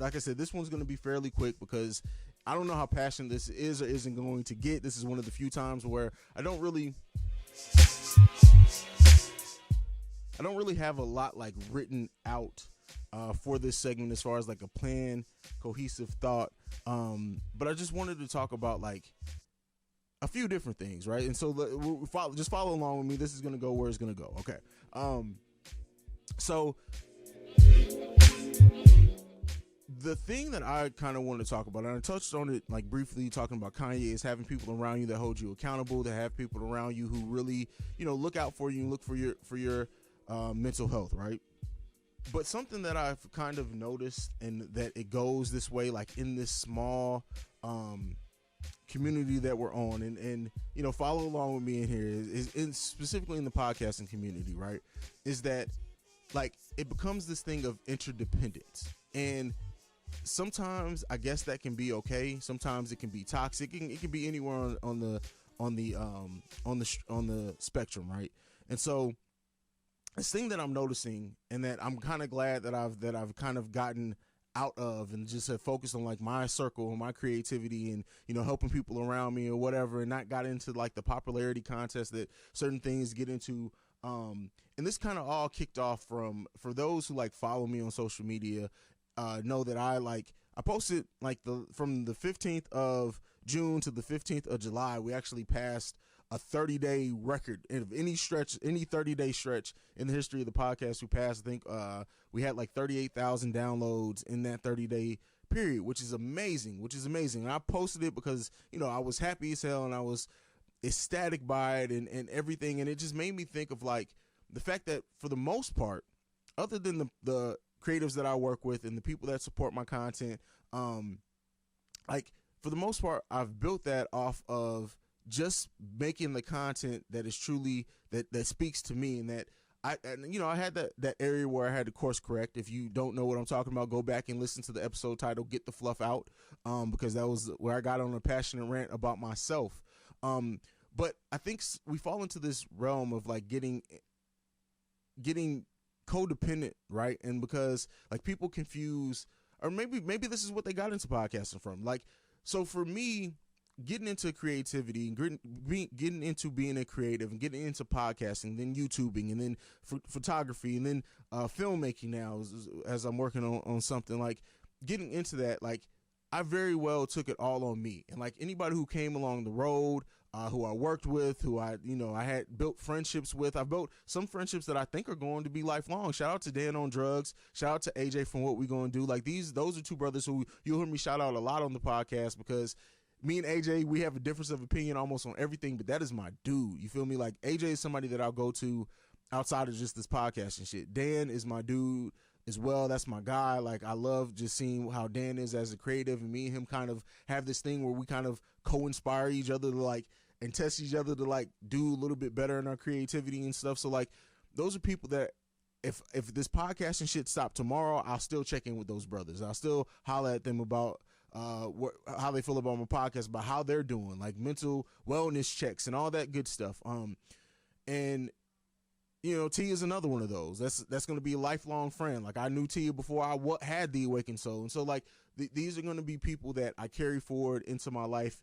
like I said, this one's going to be fairly quick because I don't know how passionate this is or isn't going to get. This is one of the few times where I don't really have a lot like written out for this segment as far as like a plan, cohesive thought. But I just wanted to talk about like a few different things, right? And so just follow along with me. This is going to go where it's going to go. Okay. So the thing that I kind of want to talk about, and I touched on it like briefly talking about Kanye, is having people around you that hold you accountable, to have people around you who really, look out for you and look for your mental health, right? But something that I've kind of noticed, and that it goes this way, like in this small community that we're on, and follow along with me in here, is specifically in the podcasting community, right? Is that like it becomes this thing of interdependence, and sometimes I guess that can be okay. Sometimes it can be toxic. It can be anywhere on the spectrum, right? And so this thing that I'm noticing, and that I'm kind of glad that I've kind of gotten out of, and just have focused on like my circle and my creativity, and helping people around me or whatever, and not got into like the popularity contest that certain things get into. And this kind of all kicked off for those who like follow me on social media, know that I posted like from the 15th of June to the 15th of July, we actually passed a 30-day record of any 30-day stretch in the history of the podcast. We passed, I think, we had like 38,000 downloads in that 30-day period, which is amazing. And I posted it because, I was happy as hell, and I was ecstatic by it and everything. And it just made me think of like the fact that for the most part, other than the creatives that I work with and the people that support my content, like for the most part, I've built that off of just making the content that is truly that speaks to me, and that I had that area where I had to course correct. If you don't know what I'm talking about, go back and listen to the episode titled "Get the Fluff Out," because that was where I got on a passionate rant about myself. But I think we fall into this realm of like getting codependent, right? And because like people confuse, or maybe this is what they got into podcasting from. Like, so for me, getting into creativity and getting into being a creative and getting into podcasting, then YouTubing, and then photography, and then filmmaking now as I'm working on something, like getting into that, like I very well took it all on me. And like anybody who came along the road, who I worked with, who I had built friendships with. I've built some friendships that I think are going to be lifelong. Shout out to Dan on Drugs. Shout out to AJ from What We Gonna Do. Like those are two brothers who you'll hear me shout out a lot on the podcast, because me and AJ, we have a difference of opinion almost on everything, but that is my dude. You feel me? Like AJ is somebody that I'll go to outside of just this podcast and shit. Dan is my dude as well. That's my guy. Like I love just seeing how Dan is as a creative, and me and him kind of have this thing where we kind of co-inspire each other to like, and test each other to like do a little bit better in our creativity and stuff. So like those are people that if this podcast and shit stopped tomorrow, I'll still check in with those brothers. I'll still holler at them about how they feel about my podcast, about how they're doing, like mental wellness checks and all that good stuff. And T is another one of those. That's going to be a lifelong friend. Like I knew T before I had the Awakened Soul, and so like these are going to be people that I carry forward into my life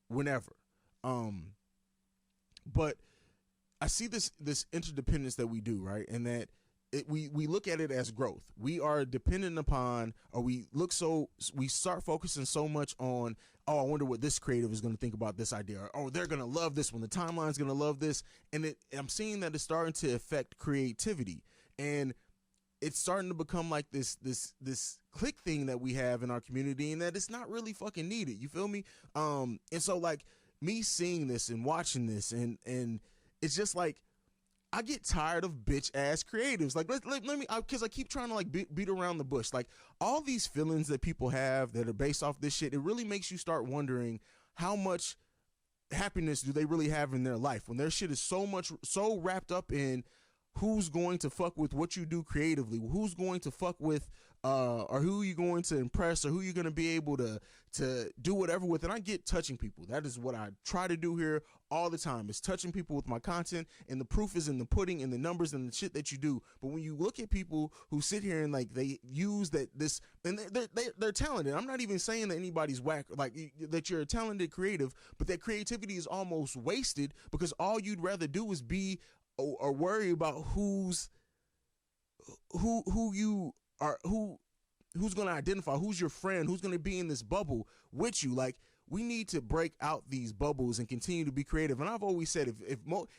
whenever. But I see this interdependence that we do, right, and that we look at it as growth. We are dependent upon, or we start focusing so much on, oh, I wonder what this creative is going to think about this idea, or oh, they're going to love this one, the timeline's going to love this, and I'm seeing that it's starting to affect creativity, and it's starting to become like this click thing that we have in our community, and that it's not really fucking needed. You feel me? And so like me seeing this and watching this, and it's just like, I get tired of bitch ass creatives. Like let me, because I keep trying to like beat around the bush. Like all these feelings that people have that are based off this shit, it really makes you start wondering how much happiness do they really have in their life when their shit is so wrapped up in who's going to fuck with what you do creatively, who's going to fuck with or who you're going to impress, or who you're going to be able to do whatever with. And I get touching people. That is what I try to do here all the time, is touching people with my content, and the proof is in the pudding and the numbers and the shit that you do. But when you look at people who sit here and like they use this, and they're talented. I'm not even saying that anybody's whack, like that you're a talented creative, but that creativity is almost wasted because all you'd rather do is be or worry about who's going to identify, who's your friend, who's going to be in this bubble with you. Like, we need to break out these bubbles and continue to be creative. And I've always said,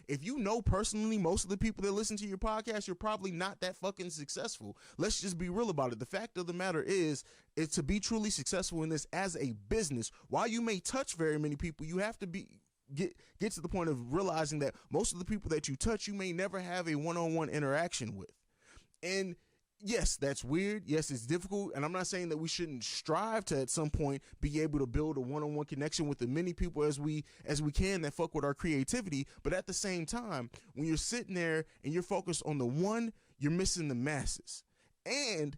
if you know personally most of the people that listen to your podcast, you're probably not that fucking successful. Let's just be real about it. The fact of the matter is to be truly successful in this as a business, while you may touch very many people, you have to get to the point of realizing that most of the people that you touch, you may never have a one-on-one interaction with. And yes, that's weird. Yes, it's difficult. And I'm not saying that we shouldn't strive to at some point be able to build a one-on-one connection with as many people as we can that fuck with our creativity. But at the same time, when you're sitting there and you're focused on the one, you're missing the masses. And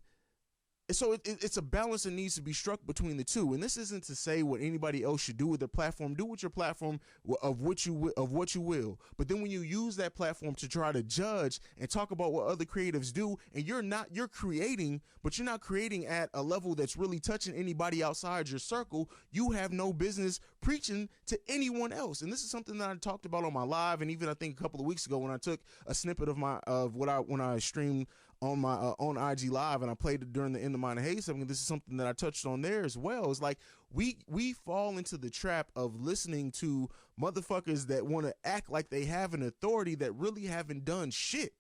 so it's a balance that needs to be struck between the two. And this isn't to say what anybody else should do with their platform. Do with your platform of what you will. But then when you use that platform to try to judge and talk about what other creatives do, and you're creating, but you're not creating at a level that's really touching anybody outside your circle, you have no business preaching to anyone else. And this is something that I talked about on my live, and even I think a couple of weeks ago when I took a snippet when I streamed on my on IG Live, and I played it during the End of Mine and Haize segment. This is something that I touched on there as well. It's like we fall into the trap of listening to motherfuckers that want to act like they have an authority that really haven't done shit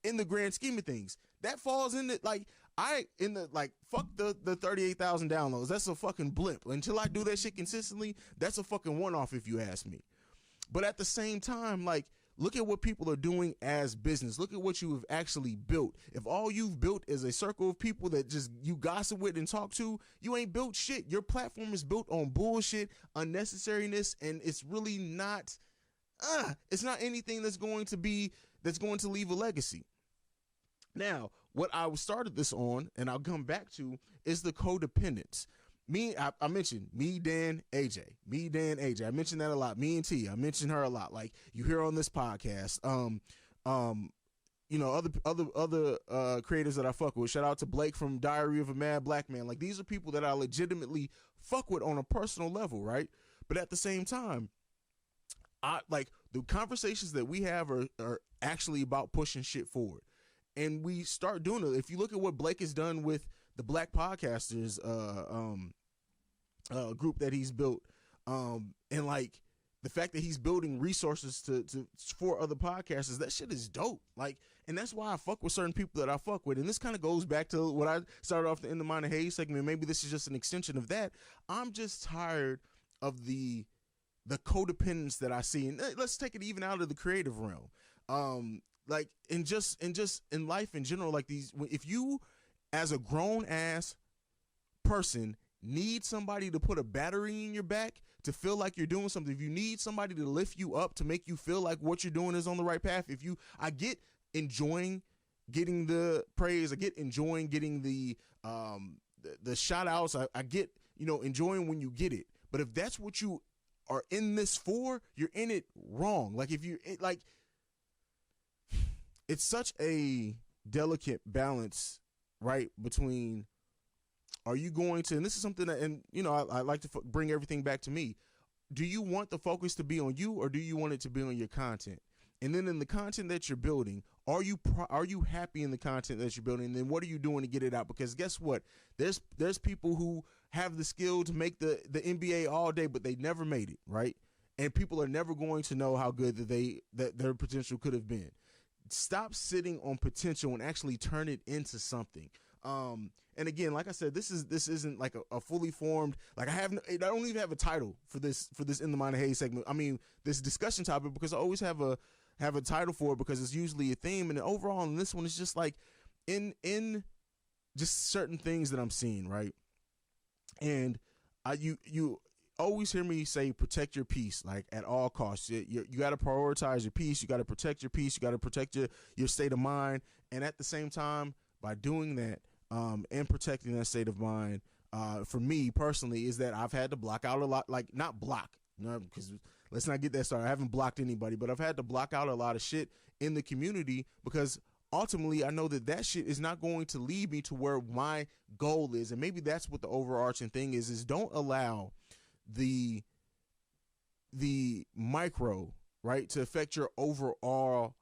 in the grand scheme of things. That falls in it. Fuck the 38,000 downloads. That's a fucking blimp. Until I do that shit consistently, that's a fucking one-off if you ask me. But at the same time, like, look at what people are doing as business. Look at what you have actually built. If all you've built is a circle of people that just you gossip with and talk to, you ain't built shit. Your platform is built on bullshit, unnecessariness, and it's really not, it's not anything that's going to leave a legacy. Now, what I started this on, and I'll come back to, is the codependence. I mentioned me, Dan, AJ. I mentioned that a lot. Me and T, I mentioned her a lot. Like, you hear on this podcast. Other creators that I fuck with. Shout out to Blake from Diary of a Mad Black Man. Like, these are people that I legitimately fuck with on a personal level, right? But at the same time, the conversations that we have are actually about pushing shit forward. And we start doing it. If you look at what Blake has done with the Black Podcasters group that he's built, and like the fact that he's building resources for other podcasters, that shit is dope. Like, and that's why I fuck with certain people that I fuck with. And this kind of goes back to what I started off the End of Mine and Haize segment. Maybe this is just an extension of that. I'm just tired of the codependence that I see. And let's take it even out of the creative realm. Like in life in general, like if you as a grown ass person need somebody to put a battery in your back to feel like you're doing something, if you need somebody to lift you up to make you feel like what you're doing is on the right path, I get enjoying getting the praise, I get enjoying getting the shout outs, I get, enjoying when you get it. But if that's what you are in this for, you're in it wrong. Like it's such a delicate balance, right, between are you going to, and this is something that, and I like to bring everything back to me. Do you want the focus to be on you, or do you want it to be on your content? And then in the content that you're building, are you happy in the content that you're building? And then what are you doing to get it out? Because guess what? There's people who have the skill to make the NBA all day, but they never made it, right? And people are never going to know how good that their potential could have been. Stop sitting on potential and actually turn it into something. And again, like I said, this isn't like a fully formed, like I don't even have a title for this In the Mind of Haize segment. I mean, this discussion topic, because I always have a title for it, because it's usually a theme. And overall in this one, it's just like in just certain things that I'm seeing, right? And you always hear me say, protect your peace, like at all costs. You got to prioritize your peace. You got to protect your peace. You got to protect your state of mind. And at the same time, by doing that, and protecting that state of mind, for me personally, is that I've had to block out a lot, like not block, because let's not get that started. I haven't blocked anybody, but I've had to block out a lot of shit in the community because ultimately I know that shit is not going to lead me to where my goal is. And maybe that's what the overarching thing is don't allow the micro, right, to affect your overall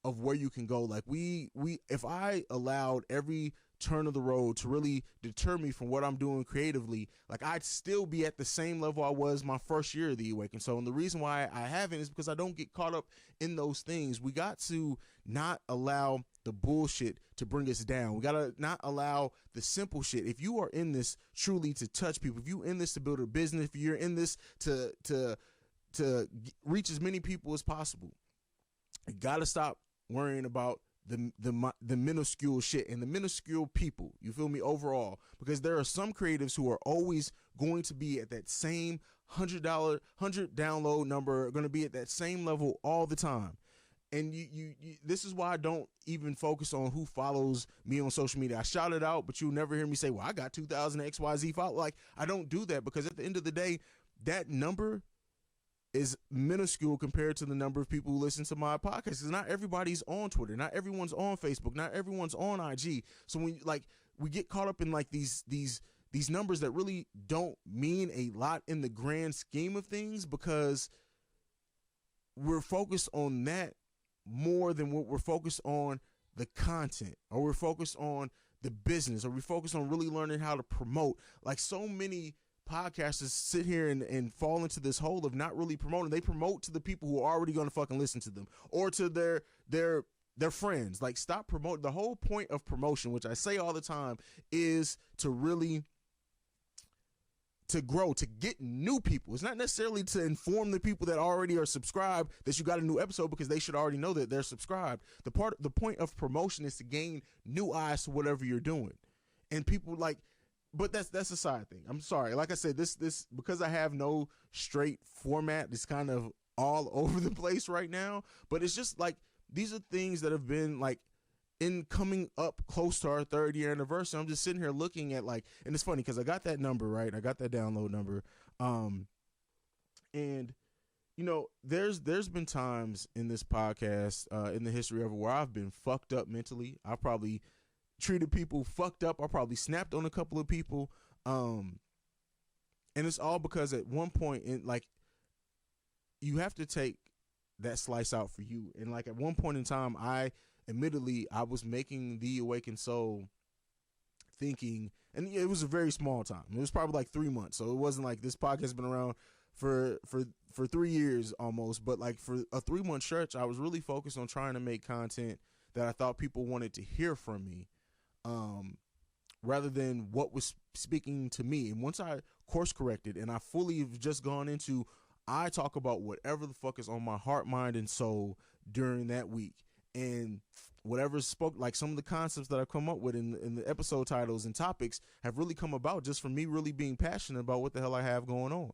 of where you can go. Like if I allowed every turn of the road to really deter me from what I'm doing creatively, like I'd still be at the same level I was my first year of the Awaken. So, and the reason why I haven't is because I don't get caught up in those things. We got to not allow the bullshit to bring us down. We got to not allow the simple shit. If you are in this truly to touch people, if you're in this to build a business, if you're in this to reach as many people as possible, you got to stop worrying about the minuscule shit and the minuscule people, you feel me, overall, because there are some creatives who are always going to be at that same $100 download number, going to be at that same level all the time. And you this is why I don't even focus on who follows me on social media. I shout it out, but you'll never hear me say, well, I got 2,000 XYZ follow. Like, I don't do that, because at the end of the day, that number is minuscule compared to the number of people who listen to my podcast. Because not everybody's on Twitter, not everyone's on Facebook, not everyone's on IG. So when we get caught up in like these numbers that really don't mean a lot in the grand scheme of things, because we're focused on that more than what we're focused on the content, or we're focused on the business, or we focus on really learning how to promote. Like, so many podcasters sit here and fall into this hole of not really promoting. They promote to the people who are already going to fucking listen to them, or to their friends. Like, stop promoting. The whole point of promotion, which I say all the time, is to really to grow, to get new people. It's not necessarily to inform the people that already are subscribed that you got a new episode, because they should already know that they're subscribed. The point of promotion is to gain new eyes to whatever you're doing. And people like, but that's a side thing. I'm sorry. Like I said, this because I have no straight format, it's kind of all over the place right now. But it's just like, these are things that have been like in coming up close to our 3rd year anniversary. I'm just sitting here looking at like, and it's funny because I got that number, right? I got that download number. And you know, there's been times in this podcast, in the history of it, where I've been fucked up mentally. I've probably treated people fucked up. I probably snapped on a couple of people. And it's all because at one point in, like, you have to take that slice out for you. And like, at one point in time, I was making the Awakened Soul thinking, and it was a very small time. It was probably like 3 months. So it wasn't like this podcast has been around for 3 years almost, but like for a 3-month stretch, I was really focused on trying to make content that I thought people wanted to hear from me, rather than what was speaking to me. And once I course corrected and I fully have just gone into, I talk about whatever the fuck is on my heart, mind, and soul during that week. And whatever spoke, like some of the concepts that I've come up with in the episode titles and topics have really come about just from me really being passionate about what the hell I have going on.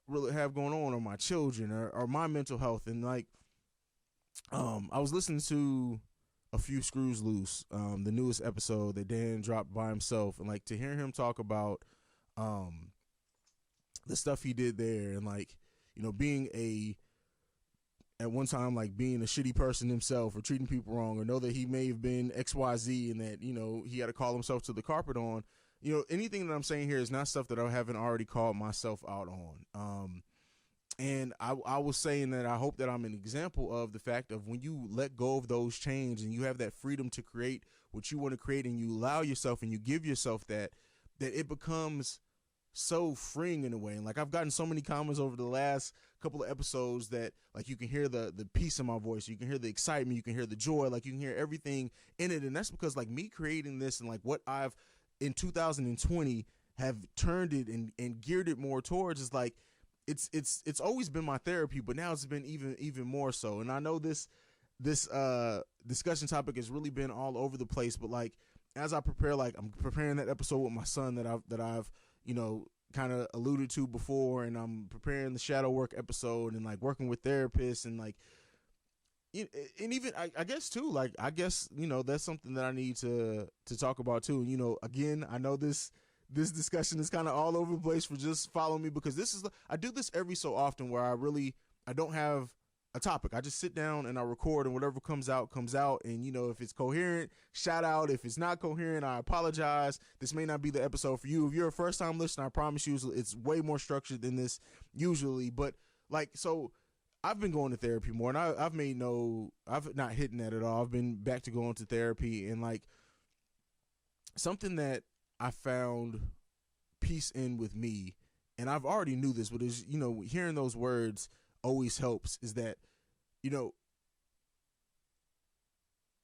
Really have going on my children, or my mental health. And like, I was listening to a few Screws Loose, the newest episode that Dan dropped by himself, and like, to hear him talk about the stuff he did there, and like, you know, at one time, like, being a shitty person himself, or treating people wrong, or know that he may have been XYZ, and that, you know, he had to call himself to the carpet on. You know, anything that I'm saying here is not stuff that I haven't already called myself out on. And I was saying that I hope that I'm an example of the fact of when you let go of those chains and you have that freedom to create what you want to create, and you allow yourself and you give yourself that it becomes so freeing in a way. And like, I've gotten so many comments over the last couple of episodes that like, you can hear the peace in my voice, you can hear the excitement, you can hear the joy, like you can hear everything in it. And that's because like me creating this and like what I've in 2020 have turned it and geared it more towards is like, it's always been my therapy, but now it's been even more so. And I know this discussion topic has really been all over the place, but like, as I prepare, like I'm preparing that episode with my son that I've you know, kind of alluded to before, and I'm preparing the shadow work episode and like working with therapists and like, and even I guess too, like, I guess, that's something that I need to talk about too. Again, I know this discussion is kind of all over the place, for just follow me, because I do this every so often where I don't have a topic. I just sit down and I record, and whatever comes out. And if it's coherent, shout out. If it's not coherent, I apologize. This may not be the episode for you. If you're a first time listener, I promise you it's way more structured than this usually. But like, so I've been going to therapy more, and I've not hitting that at all. I've been back to going to therapy, and like, something that I found peace in with me, and I've already knew this, but is, hearing those words always helps, is that,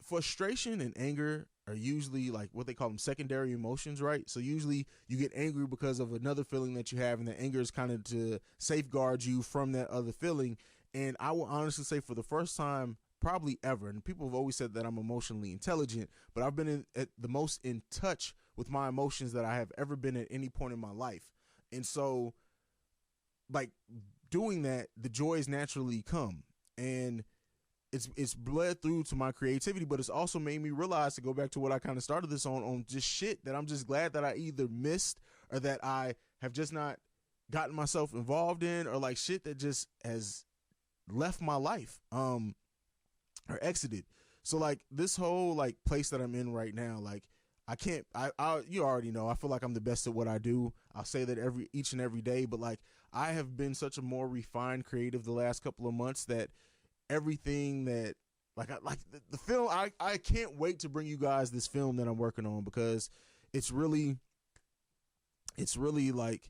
frustration and anger are usually like what they call them secondary emotions, right? So usually you get angry because of another feeling that you have, and the anger is kind of to safeguard you from that other feeling. And I will honestly say, for the first time probably ever, and people have always said that I'm emotionally intelligent, but I've been at the most in touch with my emotions that I have ever been at any point in my life. And so, like, doing that, the joys naturally come, and it's bled through to my creativity, but it's also made me realize, to go back to what I kind of started this on just shit that I'm just glad that I either missed, or that I have just not gotten myself involved in, or like shit that just has left my life, or exited. So like, this whole like place that I'm in right now, like, you already know, I feel like I'm the best at what I do. I'll say that each and every day, but like, I have been such a more refined creative the last couple of months, that everything that the film, I can't wait to bring you guys this film that I'm working on, because it's really like,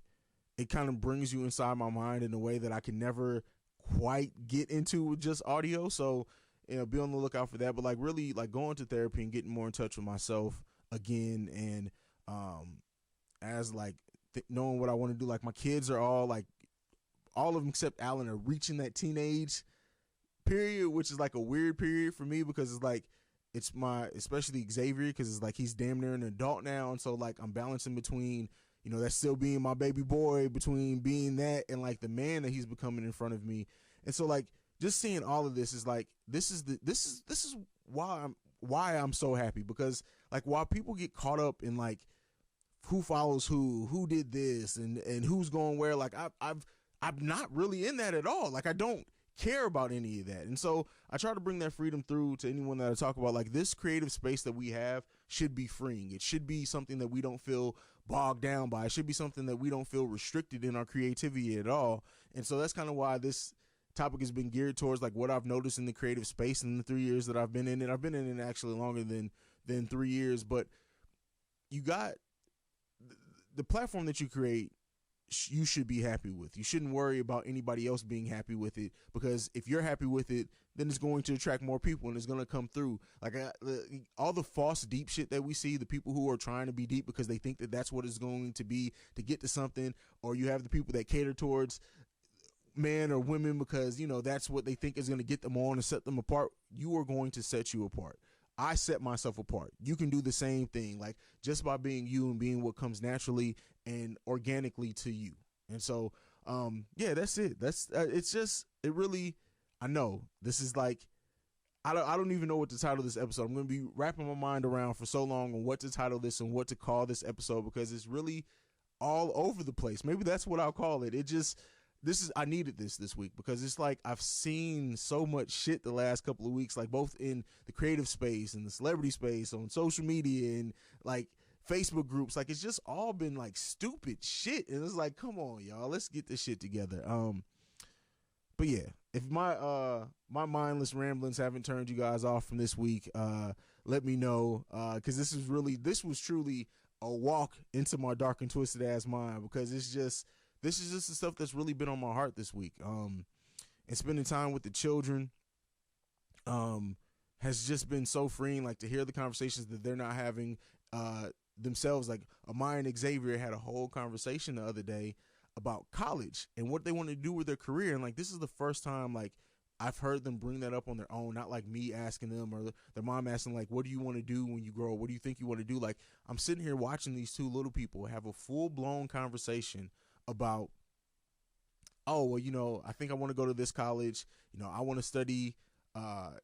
it kind of brings you inside my mind in a way that I can never quite get into with just audio. So, be on the lookout for that. But like, really, like, going to therapy and getting more in touch with myself again, and as like knowing what I want to do. Like, my kids are all of them except Alan are reaching that teenage period, which is like a weird period for me, because it's like, especially Xavier, because it's like he's damn near an adult now, and so like, I'm balancing between, that's still being my baby boy, between being that and like the man that he's becoming in front of me. And so like, just seeing all of this is like, this is why I'm so happy, because like, while people get caught up in like who follows who did this, and who's going where, like, I'm not really in that at all. Like, I don't care about any of that. And so I try to bring that freedom through to anyone that I talk about. Like, this creative space that we have should be freeing. It should be something that we don't feel bogged down by. It should be something that we don't feel restricted in our creativity at all. And so that's kind of why this topic has been geared towards like what I've noticed in the creative space in the 3 years that I've been in it. I've been in it actually longer than 3 years, but you got the platform that you create, you should be happy with. You shouldn't worry about anybody else being happy with it, because if you're happy with it, then it's going to attract more people, and it's going to come through. Like, all the false deep shit that we see, the people who are trying to be deep because they think that that's what it's going to be to get to something, or you have the people that cater towards men or women because, that's what they think is going to get them on and set them apart. You are going to set you apart. I set myself apart. You can do the same thing, like, just by being you and being what comes naturally and organically to you. And so, yeah, that's it. It's just, it really, I know this is like, I don't even know what to title this episode. I'm going to be wrapping my mind around for so long on what to title this and what to call this episode, because it's really all over the place. Maybe that's what I'll call it. I needed this week, because it's like, I've seen so much shit the last couple of weeks, like both in the creative space and the celebrity space, on social media and like Facebook groups. Like, it's just all been like stupid shit. And it's like, come on, y'all, let's get this shit together. But yeah, if my mindless ramblings haven't turned you guys off from this week, let me know. Cause this was truly a walk into my dark and twisted ass mind, because this is just the stuff that's really been on my heart this week. And spending time with the children has just been so freeing, like, to hear the conversations that they're not having themselves. Like, Amaya and Xavier had a whole conversation the other day about college and what they want to do with their career. And like, this is the first time like I've heard them bring that up on their own, not like me asking them or their mom asking, like, what do you want to do when you grow? What do you think you want to do? Like, I'm sitting here watching these two little people have a full blown conversation about, oh, well, I think I want to go to this college. I want to study.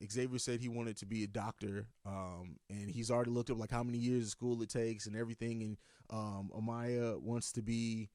Xavier said he wanted to be a doctor, and he's already looked up like how many years of school it takes and everything. And Amaya wants to be,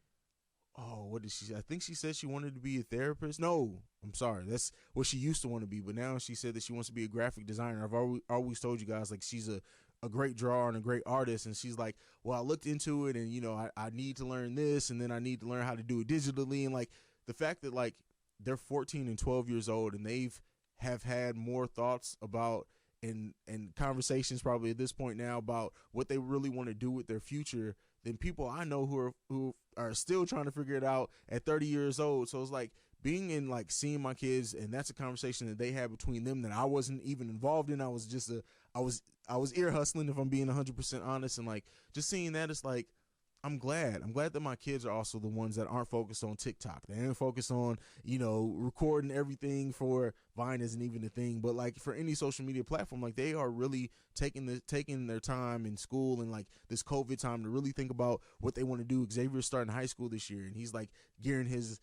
oh, what did she say? I think she said she wanted to be a therapist. No, I'm sorry. That's what she used to want to be. But now she said that she wants to be a graphic designer. I've always told you guys, like, she's a great drawer and a great artist. And she's like, well, I looked into it, and, I need to learn this, and then I need to learn how to do it digitally. And, like, the fact that, like, they're 14 and 12 years old, and have had more thoughts about and conversations probably at this point now about what they really want to do with their future than people I know who are still trying to figure it out at 30 years old. So it's like being in, like, seeing my kids, and that's a conversation that they had between them that I wasn't even involved in. I was just I was ear hustling, if I'm being 100% honest, and, like, just seeing that, it's like, I'm glad that my kids are also the ones that aren't focused on TikTok. They ain't focused on, recording everything for Vine isn't even a thing, but, like, for any social media platform, like, they are really taking their time in school and, like, this COVID time to really think about what they want to do. Xavier's starting high school this year, and he's, like, gearing his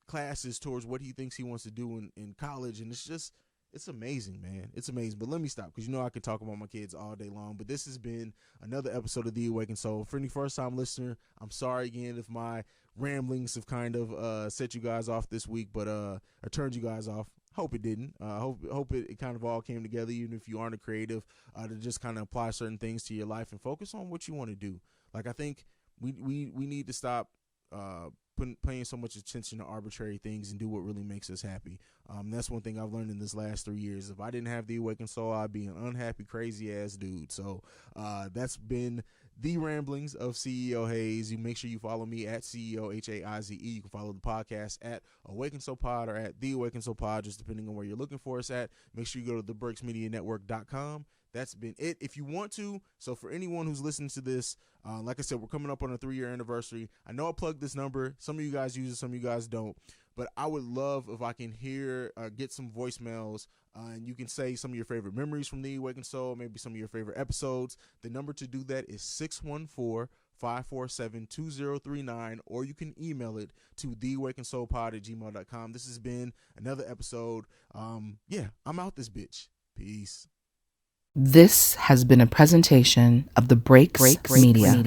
classes towards what he thinks he wants to do in college, and it's amazing, man. It's amazing. But let me stop, because I could talk about my kids all day long. But this has been another episode of The Awakened Soul. For any first-time listener, I'm sorry again if my ramblings have kind of set you guys off this week, but or turned you guys off. Hope it didn't. Hope it kind of all came together, even if you aren't a creative, to just kind of apply certain things to your life and focus on what you want to do. Like, I think we need to stop paying so much attention to arbitrary things and do what really makes us happy. That's one thing I've learned in this last 3 years. If I didn't have The Awakened Soul, I'd be an unhappy, crazy ass dude. So that's been the ramblings of CEO Haize. You make sure you follow me at CEO Haize. You can follow the podcast at Awakened Soul Pod or at The Awakened Soul Pod, just depending on where you're looking for us at. Make sure you go to thebrexmedianetwork.com. That's been it. If you want to, so for anyone who's listening to this, like I said, we're coming up on a 3-year anniversary. I know I plugged this number. Some of you guys use it, some of you guys don't. But I would love if I can get some voicemails, and you can say some of your favorite memories from The Awakened Soul, maybe some of your favorite episodes. The number to do that is 614-547-2039, or you can email it to theawakenedsoulpod@gmail.com. This has been another episode. I'm out this bitch. Peace. This has been a presentation of the Breaks Media.